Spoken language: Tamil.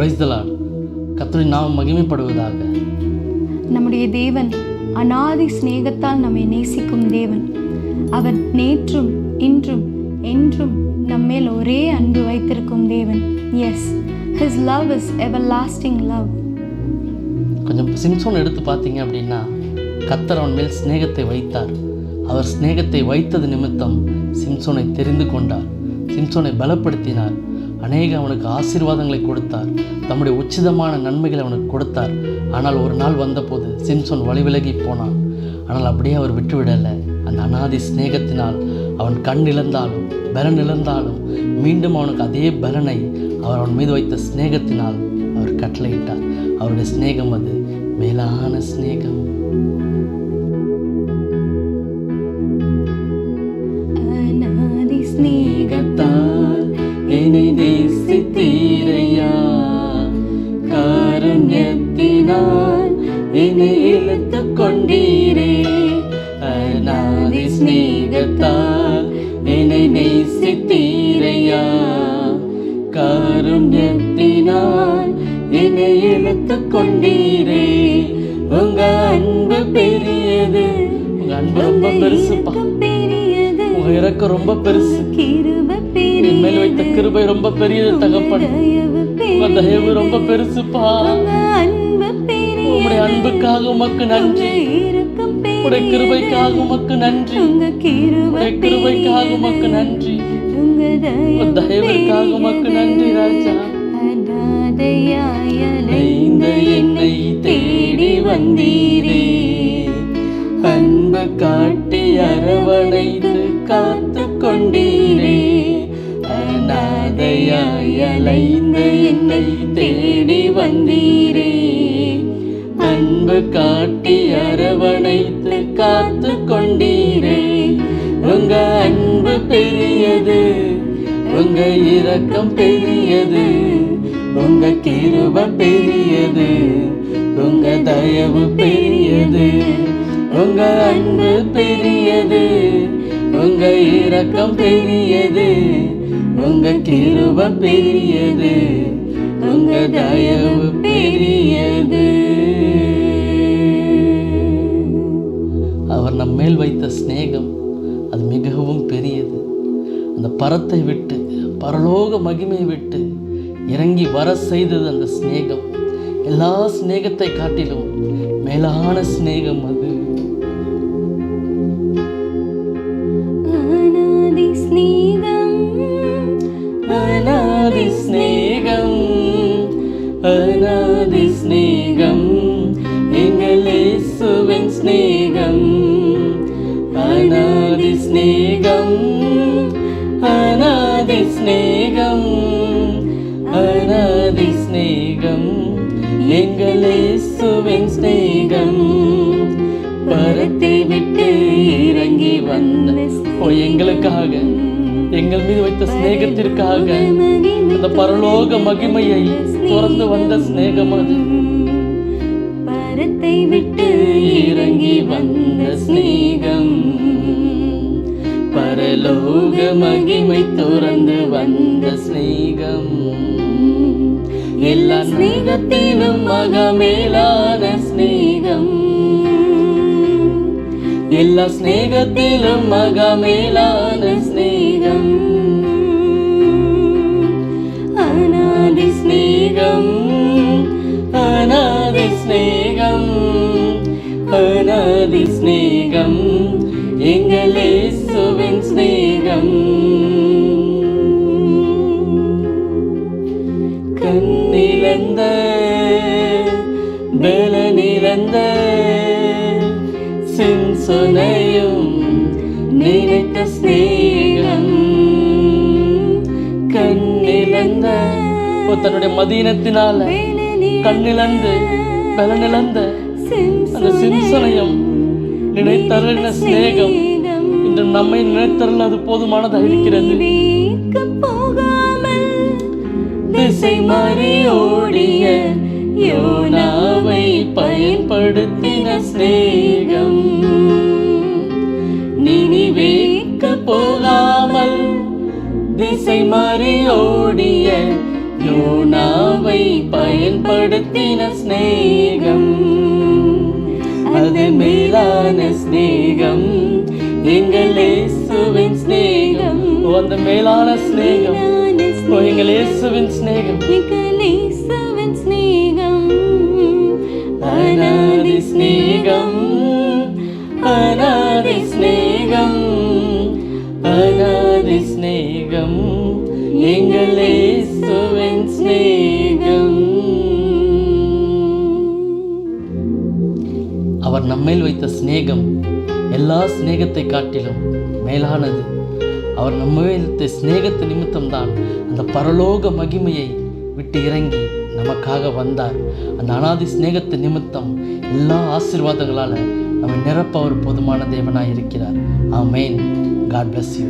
Praise the Lord. கர்த்தரின் நாமம் மகிமைப்படுவதாக. நம்முடைய தேவன் அநாதி சிநேகத்தால் நம்மை நேசிக்கும் தேவன். அவர் நேற்றும் இன்றும் என்றும் நம்மேல் ஒரே அன்பு வைத்திருக்கும் தேவன். Yes, his love is everlasting love. கொஞ்சம் சிம்சோன் எடுத்து பார்த்தீங்க அப்படின்னா, கர்த்தர் அவன் மேல் சிநேகத்தை வைத்தார். அவர் சிநேகத்தை வைத்தது நிமித்தம் சிம்சோனை தெரிந்து கொண்டார், சிம்சோனை பலப்படுத்தினார், அநேக அவனுக்கு ஆசீர்வாதங்களை கொடுத்தார், தம்முடைய உச்சிதமான நன்மைகளை அவனுக்கு கொடுத்தார். ஆனால் ஒரு நாள் வந்தபோது சிம்சோன் வழிவிலகி போனான். ஆனால் அப்படியே அவர் விட்டுவிடலை. அந்த அநாதி சிநேகத்தினால் அவன் கண் இழந்தாலும் பலன் இழந்தாலும் மீண்டும் அவனுக்கு அதே பலனை அவர் அவன் மீது வைத்த சிநேகத்தினால் அவர் கட்டளையிட்டார். அவருடைய சிநேகம் அது மேலான சிநேகம். அநாதி சிநேகத்தால் என்னை நேசித்தீரையா, காருண்யத்தினால் என்னை இழுத்து கொண்டீரே. அநாதி சிநேகத்தால் என்னை நேசித்தீரையா, காருண்யத்தினால் என்னை இழுத்து கொண்டீரே. உங்க அன்பு பெரியது, உங்க அன்பு ரொம்ப பெருசுப்பா. உங்க இரக்கம் ரொம்ப பெருசு. என் மேல் வைத்த கிருபை ரொம்ப பெரியது தகப்பன். உங்க தயவு ரொம்ப பெருசுப்பா. உங்களுடைய அன்புக்காக உமக்கு நன்றி, உங்களுடைய கிருபைக்காக உமக்கு நன்றி, உங்களுடைய கிருபைக்காக உமக்கு நன்றி, உங்க தயவிற்காக உமக்கு நன்றி ராஜா. என்னை தேடி வந்தீரே, அன்பு காட்டி அரவணைத்து காத்து கொண்டீரே. அநாதையாய் அலைந்த என்னை தேடி வந்தீரே, அன்பு காட்டி அரவணைத்து காத்து கொண்டீரே. உங்க அன்பு பெரியது, உங்க இரக்கம் பெரியது, உங்க கிருபை பெரியது, உங்க தயவு பெரியது, உங்க அன்பு பெரியது, உங்க இரக்கம் பெரியது, உங்க கிருபை பெரியது, உங்க தயவு பெரியது. அவர் நம் மேல் வைத்த சிநேகம் அது மிகவும் பெரியது. அந்த பரத்தை விட்டு, பரலோக மகிமை விட்டு இறங்கி வர செய்தது அந்த சிநேகம். எல்லா சிநேகத்தை காட்டிலும் மேலான சிநேகம் அது. அநாதி சிநேகம், அநாதி சிநேகம், அநாதி சிநேகம், எங்கள் இயேசுவின் சிநேகம். அநாதி சிநேகம், அநாதி சிநேகம், அநாதி சிநேகம், எங்கள் இயேசுவின் சிநேகம். பரத்தை விட்டு இறங்கி வந்த எங்களுக்காக, எங்கள் மீது வைத்த சிநேகத்திற்காக அந்த பரலோக மகிமையை துறந்து வந்த சிநேகம் அது. பரத்தை விட்டு இறங்கி வந்த சிநேகம், பரலோக மகிமை துறந்து வந்த சிநேகம். எல்லா சிநேகத்திலும் மகமேலான சிநேகம், எல்லா சிநேகத்திலும் மகமேலான சிநேகம். அநாதி சிநேகம், அநாதி சிநேகம், அநாதி சிநேகம், எங்கள் இயேசுவின் சிநேகம். கண்ணிழந்த பலனிழந்த சிம்சோனையும் நினைத்த சிநேகம். கண்ணிழந்த தன்னுடைய மதீனத்தினால கண்ணிழந்து பலனிழந்த அந்த சிம்சோனையும் நினைத்தருளின சிநேகம் இன்று நம்மை நினைத்தருள் அது போதுமானதாக இருக்கிறது. திசை மாறி ஓடிய யோனாவை பயன்படுத்தின சிநேகம், நினிவேக்கு போகாமல் திசை மாறி ஓடிய யோனாவை பயன்படுத்தின சிநேகம், அது மேலான சிநேகம், எங்கள் இயேசுவின் சிநேகம். அந்த மேலான சிநேகம், எங்கள் இயேசுவின் சிநேகம், இயேசுவின் சிநேகம், அநாதி சிநேகம், அநாதி சிநேகம், அநாதி சிநேகம், எங்கள் இயேசுவின் சிநேகம். அவர் நம்மேல் வைத்த சிநேகம் எல்லா சிநேகத்தை காட்டிலும் மேலானது. அவர் நம்மேல் வைத்த சிநேகத்து நிமித்தம்தான் அந்த பரலோக மகிமையை விட்டு இறங்கி நமக்காக வந்தார். அந்த அநாதி சிநேகத்து நிமித்தம் எல்லா ஆசீர்வாதங்களால் நம்மை நிரப்ப அவர் போதுமான தேவனாய் இருக்கிறார். ஆமென். God bless you.